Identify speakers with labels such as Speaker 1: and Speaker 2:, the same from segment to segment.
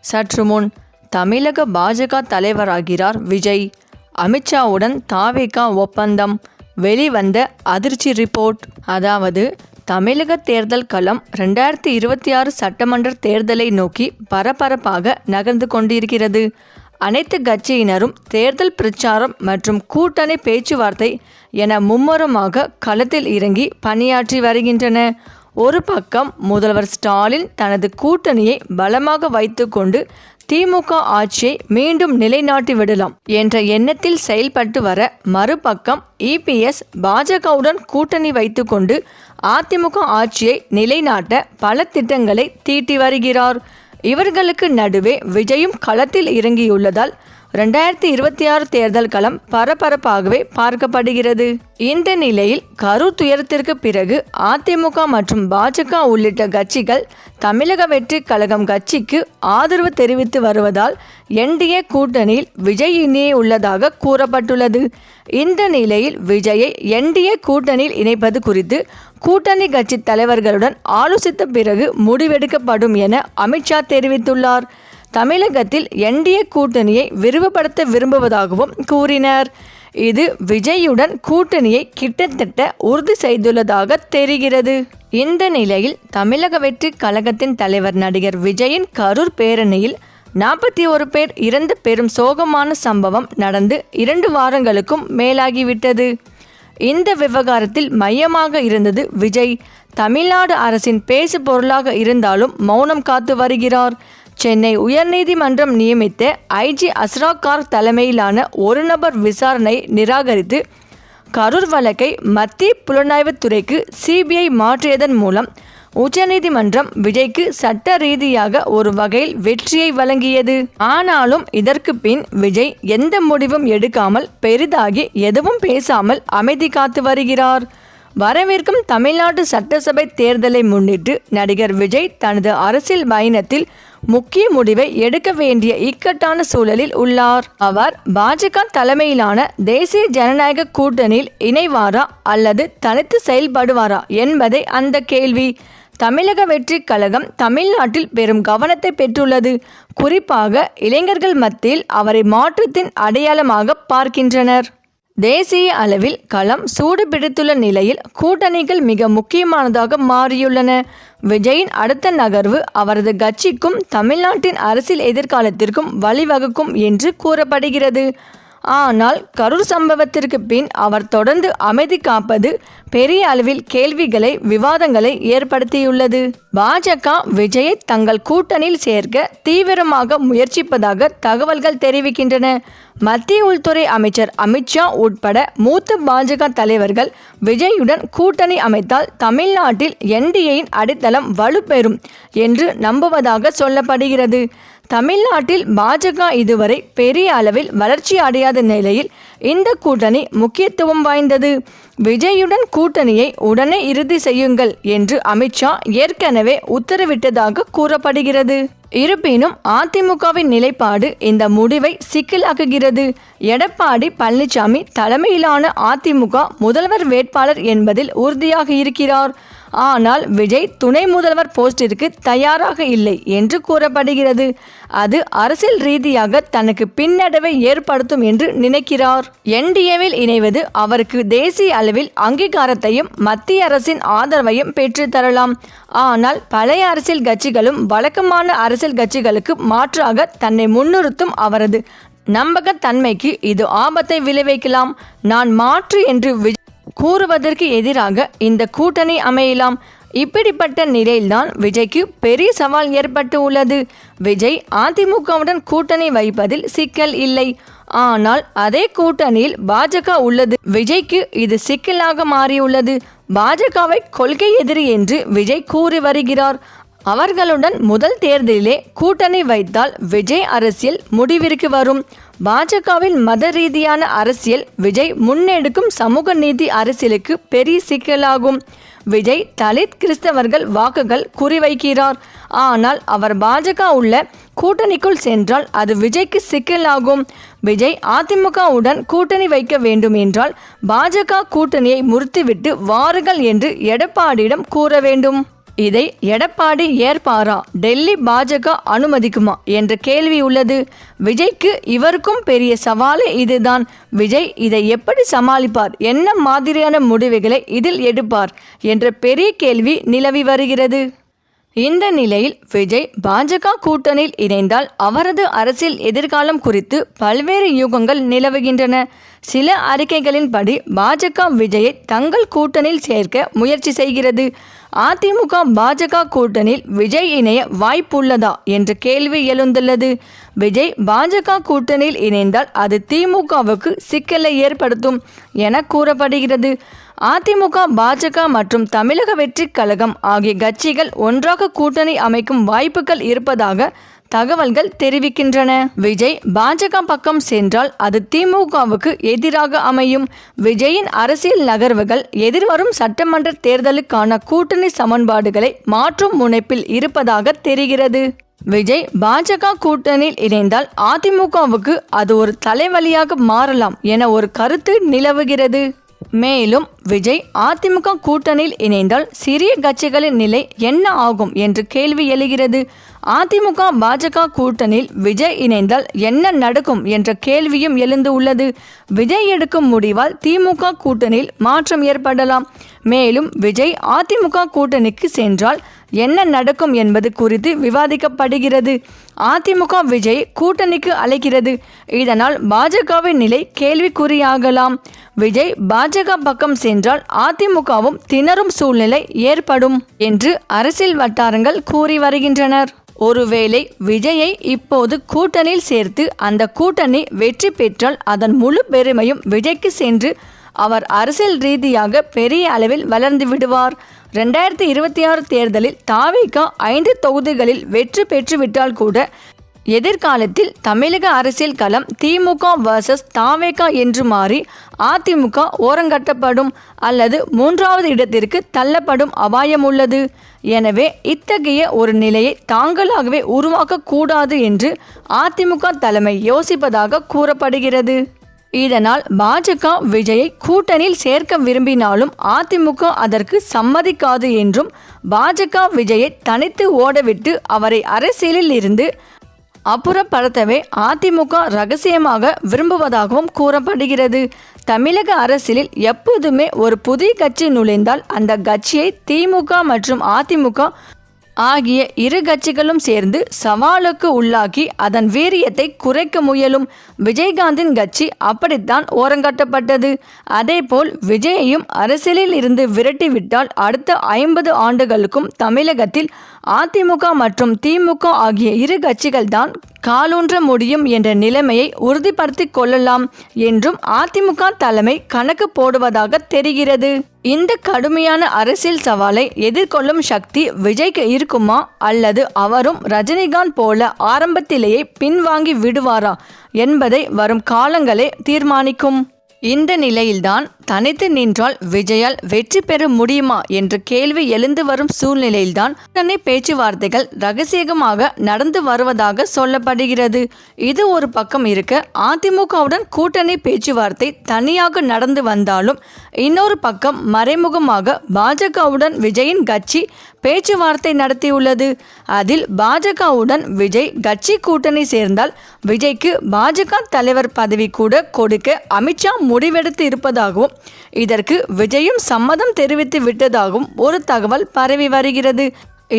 Speaker 1: சற்று முன் தமிழக பாஜக தலைவராகிறார் விஜய். அமித்ஷாவுடன் தாவேகா ஒப்பந்தம், வெளிவந்த அதிர்ச்சி ரிப்போர்ட். அதாவது தமிழக தேர்தல் களம் 2026 சட்டமன்ற தேர்தலை நோக்கி பரபரப்பாக நகர்ந்து கொண்டிருக்கிறது. அனைத்து கட்சியினரும் தேர்தல் பிரச்சாரம் மற்றும் கூட்டணி பேச்சுவார்த்தை என மும்முரமாக களத்தில் இறங்கி பணியாற்றி வருகின்றன. ஒரு பக்கம் முதல்வர் ஸ்டாலின் தனது கூட்டணியை பலமாக வைத்துக்கொண்டு திமுக ஆட்சியை மீண்டும் நிலைநாட்டி விடலாம் என்ற எண்ணத்தில் செயல்பட்டு வர, மறுபக்கம் இபிஎஸ் பாஜகவுடன் கூட்டணி வைத்துக்கொண்டு அதிமுக ஆட்சியை நிலைநாட்ட பல திட்டங்களை தீட்டி வருகிறார். இவர்களுக்கு நடுவே விஜயும் களத்தில் இறங்கியுள்ளதால் 2026 தேர்தல் களம் பரபரப்பாகவே பார்க்கப்படுகிறது. இந்த நிலையில் கரூர் துயரத்திற்கு பிறகு அதிமுக மற்றும் பாஜக உள்ளிட்ட கட்சிகள் தமிழக வெற்றி கழகம் கட்சிக்கு ஆதரவு தெரிவித்து வருவதால் என்டிஏ கூட்டணியில் விஜய் இணைய உள்ளதாக கூறப்பட்டுள்ளது. இந்த நிலையில் விஜயை என்டிஏ கூட்டணியில் இணைப்பது குறித்து கூட்டணி கட்சி தலைவர்களுடன் ஆலோசித்த பிறகு முடிவெடுக்கப்படும் என அமித்ஷா தெரிவித்துள்ளார். தமிழகத்தில் என்டிஏ கூட்டணியை விரிவுபடுத்த விரும்புவதாகவும் கூறினார். இது விஜயுடன் கூட்டணியை கிட்டத்தட்ட உறுதி செய்துள்ளதாக தெரிகிறது. இந்த நிலையில் தமிழக வெற்றி கழகத்தின் தலைவர் நடிகர் விஜயின் கரூர் பேரணியில் 41 பேர் இறந்த பெரும் சோகமான சம்பவம் நடந்து 2 வாரங்களுக்கும் மேலாகிவிட்டது. இந்த விவகாரத்தில் மையமாக இருந்தது விஜய். தமிழ்நாடு அரசின் பேசு பொருளாக இருந்தாலும் மௌனம் காத்து வருகிறார். சென்னை உயர்நீதிமன்றம் நியமித்த ஐஜி அஸ்ரா கார் தலைமையிலான ஒரு நபர் விசாரணை நிராகரித்து கரூர் வழக்கை மத்திய புலனாய்வுத் துறைக்கு சிபிஐ மாற்றியதன் மூலம் உச்சநீதிமன்றம் விஜய்க்கு சட்ட ரீதியாக ஒரு வகையில் வெற்றியை வழங்கியது. ஆனாலும் இதற்கு பின் விஜய் எந்த முடிவும் எடுக்காமல் பெரிதாகி எதுவும் பேசாமல் அமைதி காத்து வருகிறார். வரவிருக்கும் தமிழ்நாடு சட்டசபை தேர்தலை முன்னிட்டு நடிகர் விஜய் தனது அரசியல் பயணத்தில் முக்கிய முடிவை எடுக்க வேண்டிய இக்கட்டான சூழலில் உள்ளார். அவர் பாஜக தலைமையிலான தேசிய ஜனநாயக கூட்டணியில் இணைவாரா அல்லது தனித்து செயல்படுவாரா என்பதே அந்த கேள்வி. தமிழக வெற்றி கழகம் தமிழ்நாட்டில் பெரும் கவனத்தை பெற்றுள்ளது. குறிப்பாக இளைஞர்கள் மத்தியில் அவரை மாற்றத்தின் அடையாளமாக பார்க்கின்றனர். தேசிய அளவில் களம் சூடு பிடித்துள்ள நிலையில் கூட்டணிகள் மிக முக்கியமானதாக மாறியுள்ளன. விஜயின் அடுத்த நகர்வு அவரது கட்சிக்கும் தமிழ்நாட்டின் அரசியல் எதிர்காலத்திற்கும் வழிவகுக்கும் என்று கூறப்படுகிறது. ஆனால் கரூர் சம்பவத்திற்கு பின் அவர் தொடர்ந்து அமைதி காப்பது பெரிய அளவில் கேள்விகளை, விவாதங்களை ஏற்படுத்தியுள்ளது. பாஜக விஜயை தங்கள் கூட்டணியில் சேர்க்க தீவிரமாக முயற்சிப்பதாக தகவல்கள் தெரிவிக்கின்றன. மத்திய உள்துறை அமைச்சர் அமித்ஷா உட்பட மூத்த பாஜக தலைவர்கள் விஜயுடன் கூட்டணி அமைத்தால் தமிழ்நாட்டில் என்டிஏயின் அடித்தளம் வலுப்பெறும் என்று நம்புவதாக சொல்லப்படுகிறது. தமிழ்நாட்டில் பாஜக இதுவரை பெரிய அளவில் வளர்ச்சி அடையாத நிலையில் இந்த கூட்டணி முக்கியத்துவம் வாய்ந்தது. விஜயுடன் கூட்டணியை உடனே இறுதி செய்யுங்கள் என்று அமித்ஷா ஏற்கனவே உத்தரவிட்டதாக கூறப்படுகிறது. இருப்பினும் அதிமுகவின் நிலைப்பாடு இந்த முடிவை சிக்கலாக்குகிறது. எடப்பாடி பழனிசாமி தலைமையிலான அதிமுக முதல்வர் வேட்பாளர் என்பதில் உறுதியாக இருக்கிறார். ஆனால் விஜய் துணை முதல்வர் போஸ்டிற்கு தயாராக இல்லை என்று கூறப்படுகிறது. அது அரசியல் ரீதியாக தனக்கு பின்னடைவை ஏற்படுத்தும் என்று நினைக்கிறார். என்டிஏவில் இணைவது அவருக்கு தேசிய அளவில் அங்கீகாரத்தையும் மத்திய அரசின் ஆதரவையும் பெற்று தரலாம். ஆனால் பழைய அரசியல் கட்சிகளும் வழக்கமான அரசியல் கட்சிகளுக்கு மாற்றாக தன்னை முன்னிறுத்தும் அவரது நம்பகத்தன்மைக்கு இது ஆபத்தை விளைவிக்கலாம். நான் மாற்று என்று விஜய் கூறுவதற்கு எதிராக இந்த கூட்டணி அமையலாம். இப்படிப்பட்ட நிலையில்தான் விஜய்க்கு பெரிய சவால் ஏற்பட்டு உள்ளது. விஜய் அதிமுகவுடன் கூட்டணி வைப்பதில் சிக்கல் இல்லை. ஆனால் அதே கூட்டணியில் பாஜக உள்ளது. விஜய்க்கு இது சிக்கலாக மாறியுள்ளது. பாஜகவை கொள்கை எதிரி என்று விஜய் கூறி வருகிறார். அவர்களுடன் முதல் தேர்தலிலே கூட்டணி வைத்தால் விஜய் அரசியல் முடிவிற்கு வரும். பாஜகவின் மத ரீதியான அரசியல் விஜய் முன்னெடுக்கும் சமூக நீதி அரசியலுக்கு பெரிய சிக்கலாகும். விஜய் தலித் கிறிஸ்தவர்கள் வாக்குகள் குறிவைக்கிறார். ஆனால் அவர் பாஜக உள்ள கூட்டணிக்குள் சென்றால் அது விஜய்க்கு சிக்கலாகும். விஜய் அதிமுகவுடன் கூட்டணி வைக்க வேண்டும் என்றால் பாஜக கூட்டணியை முறித்துவிட்டு வாருங்கள் என்று எடப்பாடியிடம் கூற வேண்டும். இதை எடப்பாடி ஏற்பாரா, டெல்லி பாஜக அனுமதிக்குமா என்ற கேள்வி உள்ளது. விஜய்க்கு இவருக்கும் பெரிய சவாலே இதுதான். விஜய் இதை எப்படி சமாளிப்பார், என்ன மாதிரியான முடிவுகளை இதில் எடுப்பார் என்ற பெரிய கேள்வி நிலவி வருகிறது. இந்த நிலையில் விஜய் பாஜக கூட்டணியில் இணைந்தால் அவரது அரசியல் எதிர்காலம் குறித்து பல்வேறு யூகங்கள் நிலவுகின்றன. சில அறிக்கைகளின்படி பாஜக விஜயை தங்கள் கூட்டணியில் சேர்க்க முயற்சி செய்கிறது. அதிமுக பாஜக கூட்டணியில் விஜய் இணைய வாய்ப்புள்ளதா என்ற கேள்வி எழுந்துள்ளது. விஜய் பாஜக கூட்டணியில் இணைந்தால் அது திமுகவுக்கு சிக்கலை ஏற்படுத்தும் என கூறப்படுகிறது. அதிமுக, பாஜக மற்றும் தமிழக வெற்றிக் கழகம் ஆகிய கட்சிகள் ஒன்றாக கூட்டணி அமைக்கும் வாய்ப்புகள் இருப்பதாக தகவல்கள் தெரிவிக்கின்றன. விஜய் பாஜக பக்கம் சென்றால் அது திமுகவுக்கு எதிராக அமையும். விஜயின் அரசியல் நகர்வுகள் எதிர்வரும் சட்டமன்ற தேர்தலுக்கான கூட்டணி சமன்பாடுகளை மாற்றும் முனைப்பில் இருப்பதாக தெரிகிறது. விஜய் பாஜக கூட்டணியில் இணைந்தால் அதிமுகவுக்கு அது ஒரு தலைவலியாக மாறலாம் என ஒரு கருத்து நிலவுகிறது. மேலும் விஜய் அதிமுக கூட்டணியில் இணைந்தால் சிறிய கட்சிகளின் நிலை என்ன ஆகும் என்று கேள்வி எழுகிறது. அதிமுக பாஜக கூட்டணியில் விஜய் இணைந்தால் என்ன நடக்கும் என்ற கேள்வியும் எழுந்து உள்ளது. விஜய் எடுக்கும் முடிவால் திமுக கூட்டணியில் மாற்றம் ஏற்படலாம். மேலும் விஜய் அதிமுக கூட்டணிக்கு சென்றால் என்ன நடக்கும் என்பது குறித்து விவாதிக்கப்படுகிறது. அதிமுக விஜய் கூட்டணிக்கு அழைக்கிறது. இதனால் பாஜகவின் நிலை கேள்விக்குறியாகலாம். விஜய் பாஜக பக்கம் சென்றால் அதிமுகவும் திணறும் சூழ்நிலை ஏற்படும் என்று அரசியல் வட்டாரங்கள் கூறி வருகின்றனர். ஒருவேளை விஜயை இப்போது கூட்டணியில் சேர்த்து அந்த கூட்டணி வெற்றி பெற்றால் அதன் முழு பெருமையும் விஜய்க்கு சென்று அவர் அரசியல் ரீதியாக பெரிய அளவில் வளர்ந்து விடுவார். 2026 தேர்தலில் தாவேகா 5 தொகுதிகளில் வெற்றி பெற்றுவிட்டால் கூட எதிர்காலத்தில் தமிழக அரசியல் களம் திமுக vs தாவேகா என்று மாறி அதிமுக ஓரங்கட்டப்படும் அல்லது 3வது இடத்திற்கு தள்ளப்படும் அபாயம் உள்ளது. எனவே இத்தகைய ஒரு நிலையை தாங்களாகவே உருவாக்கக்கூடாது என்று அதிமுக தலைமை யோசிப்பதாக கூறப்படுகிறது. இதனால் பாஜக விஜயை கூட்டணியில் சேர்க்க விரும்பினாலும் அதிமுக அதற்கு சம்மதிக்காது என்றும் பாஜக விஜயை தனித்து ஓடவிட்டு அவரை அரசியலில் இருந்து அப்புறப்படுத்தவே அதிமுக ரகசியமாக விரும்புவதாகவும் கூறப்படுகிறது. தமிழக அரசியலில் எப்போதுமே ஒரு புதிய கட்சி நுழைந்தால் அந்த கட்சியை திமுக மற்றும் அதிமுக ஆகிய இரு கட்சிகளும் சேர்ந்து சவாலுக்கு உள்ளாக்கி அதன் வீரியத்தை குறைக்க முயலும். விஜயகாந்தின் கட்சி அப்படித்தான் ஓரங்கட்டப்பட்டது. அதேபோல் விஜயையும் அரசியலில் இருந்து விரட்டிவிட்டால் அடுத்த 50 ஆண்டுகளுக்கும் தமிழகத்தில் அதிமுக மற்றும் திமுக ஆகிய இரு கட்சிகள் தான் காலூன்ற முடியும் என்ற நிலைமையை உறுதிப்படுத்திக் கொள்ளலாம் என்றும் அதிமுக தலைமை கணக்கு போடுவதாக தெரிகிறது. இந்த கடுமையான அரசியல் சவாலை எதிர்கொள்ளும் சக்தி விஜய்க்கு இருக்குமா அல்லது அவரும் ரஜினிகாந்த் போல ஆரம்பத்திலேயே பின்வாங்கி விடுவாரா என்பதை வரும் காலங்களே தீர்மானிக்கும். இந்த நிலையில்தான் தனித்து நின்றால் விஜயால் வெற்றி பெற முடியுமா என்ற கேள்வி எழுந்து வரும் சூழ்நிலையில்தான் கூட்டணி பேச்சுவார்த்தைகள் ரகசியமாக நடந்து வருவதாக சொல்லப்படுகிறது. இது ஒரு பக்கம் இருக்க அதிமுகவுடன் கூட்டணி பேச்சுவார்த்தை தனியாக நடந்து வந்தாலும் இன்னொரு பக்கம் மறைமுகமாக பாஜகவுடன் விஜயின் கட்சி பேச்சுவார்த்தை நடத்தியுள்ளது. அதில் பாஜகவுடன் விஜய் கட்சி கூட்டணி சேர்ந்தால் விஜய்க்கு பாஜக தலைவர் பதவி கூட கொடுக்க அமித்ஷா முடிவெடுத்து இருப்பதாகவும் இதற்கு விஜயும் சம்மதம் தெரிவித்து விட்டதாகவும் ஒரு தகவல் பரவி வருகிறது.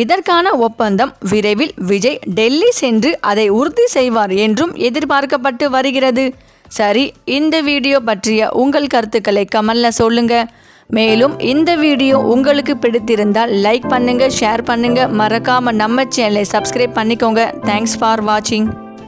Speaker 1: இதற்கான ஒப்பந்தம் விரைவில் விஜய் டெல்லி சென்று அதை உறுதி செய்வார் என்றும் எதிர்பார்க்கப்பட்டு வருகிறது. சரி, இந்த வீடியோ பற்றிய உங்கள் கருத்துக்களை கமெண்ட்ல சொல்லுங்க. மேலும் இந்த வீடியோ உங்களுக்கு பிடித்திருந்தால் லைக் பண்ணுங்க, ஷேர் பண்ணுங்க, மறக்காம நம்ம சேனலை சப்ஸ்கிரைப் பண்ணிக்கோங்க. தேங்க்ஸ் ஃபார் வாட்சிங்.